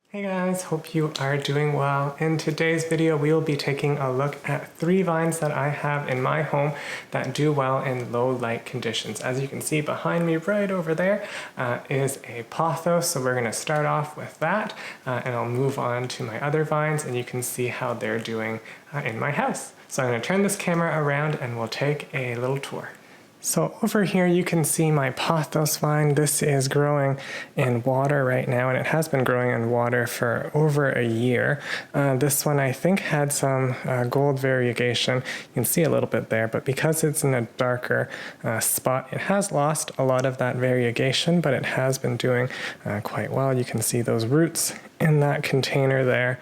Hey guys, hope you are doing well. In today's video, we will be taking a look at 3 vines that I have in my home that do well in low light conditions. As you can see behind me right over there is a pothos, so we're going to start off with that and I'll move on to my other vines and you can see how they're doing in my house. So I'm going to turn this camera around and we'll take a little tour. So over here you can see my pothos vine. This is growing in water right now, and it has been growing in water for over a year. This one I think had some gold variegation. You can see a little bit there, but because it's in a darker spot, it has lost a lot of that variegation, but it has been doing quite well. You can see those roots in that container there.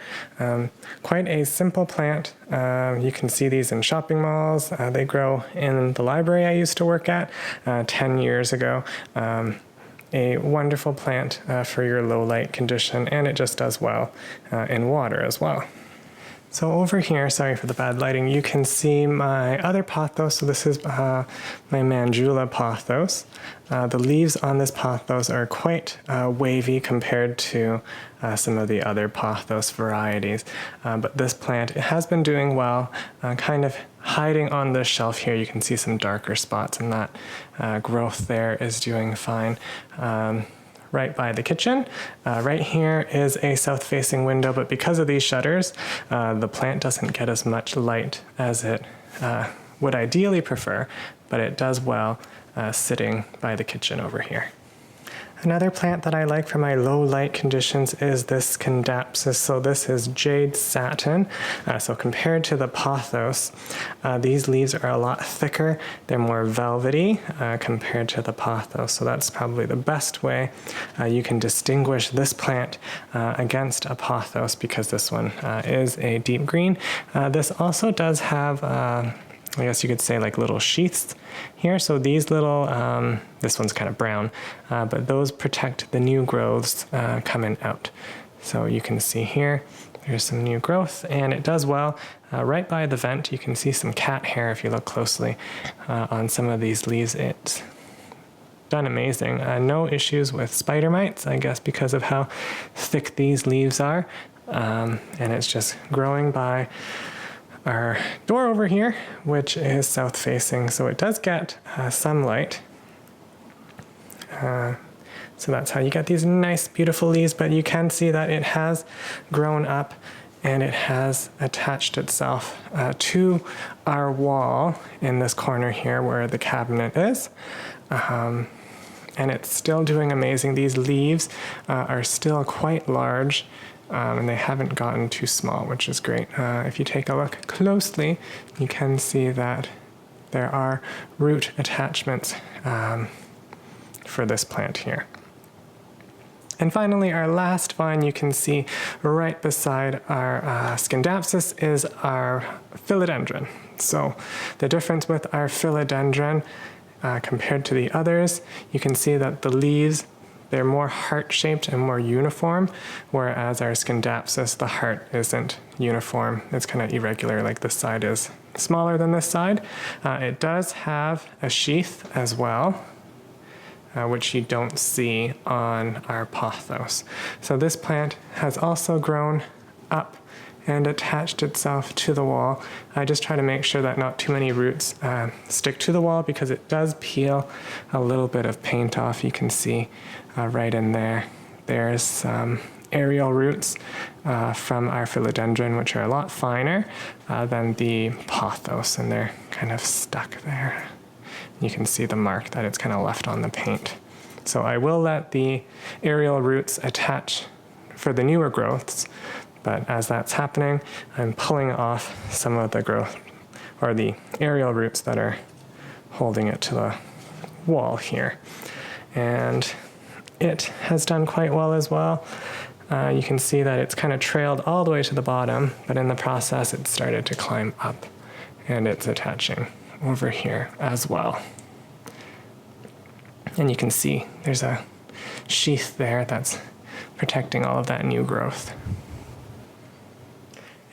Quite a simple plant. You can see these in shopping malls. They grow in the library I used to work at 10 years ago. A wonderful plant for your low light condition, and it just does well in water as well. So over here, sorry for the bad lighting, you can see my other pothos. So this is my Manjula Pothos. The leaves on this pothos are quite wavy compared to some of the other pothos varieties. But this plant, it has been doing well, kind of hiding on this shelf here. You can see some darker spots, and that growth there is doing fine. Right by the kitchen. Right here is a south-facing window, but because of these shutters, the plant doesn't get as much light as it would ideally prefer, but it does well sitting by the kitchen over here. Another plant that I like for my low light conditions is this Scindapsus. So this is Jade Satin. So compared to the pothos, these leaves are a lot thicker. They're more velvety compared to the pothos. So that's probably the best way you can distinguish this plant against a pothos, because this one is a deep green. This also does have I guess you could say like little sheaths here. So these little, this one's kind of brown, but those protect the new growths coming out. So you can see here, there's some new growth, and it does well. Right by the vent, you can see some cat hair if you look closely on some of these leaves. It's done amazing. No issues with spider mites, I guess because of how thick these leaves are. And it's just growing by our door over here, which is south facing, so it does get some light. So that's how you get these nice beautiful leaves, but you can see that it has grown up and it has attached itself to our wall in this corner here where the cabinet is. And it's still doing amazing. These leaves are still quite large. And they haven't gotten too small, which is great. If you take a look closely, you can see that there are root attachments for this plant here. And finally, our last vine you can see right beside our Scindapsus is our Philodendron. So the difference with our Philodendron compared to the others, you can see that the leaves, they're more heart-shaped and more uniform, whereas our Scindapsus, the heart isn't uniform. It's kind of irregular, like this side is smaller than this side. It does have a sheath as well, which you don't see on our pothos. So this plant has also grown up and attached itself to the wall. I just try to make sure that not too many roots stick to the wall, because it does peel a little bit of paint off. You can see right in there, there's some aerial roots from our Philodendron, which are a lot finer than the pothos, and they're kind of stuck there. You can see the mark that it's kind of left on the paint. So I will let the aerial roots attach for the newer growths, but as that's happening, I'm pulling off some of the growth, or the aerial roots that are holding it to the wall here. And it has done quite well as well. You can see that it's kind of trailed all the way to the bottom, but in the process it started to climb up, and it's attaching over here as well. And you can see there's a sheath there that's protecting all of that new growth.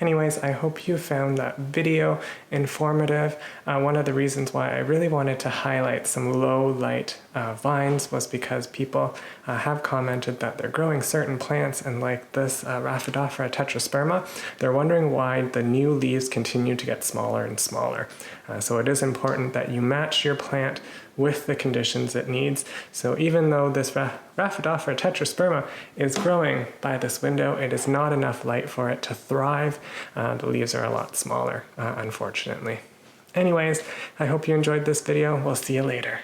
Anyways, I hope you found that video informative. One of the reasons why I really wanted to highlight some low light vines was because people have commented that they're growing certain plants, and like this Rhaphidophora tetrasperma, they're wondering why the new leaves continue to get smaller and smaller. So it is important that you match your plant with the conditions it needs. So even though this Rhaphidophora tetrasperma is growing by this window, it is not enough light for it to thrive. The leaves are a lot smaller, unfortunately. Anyways, I hope you enjoyed this video. We'll see you later.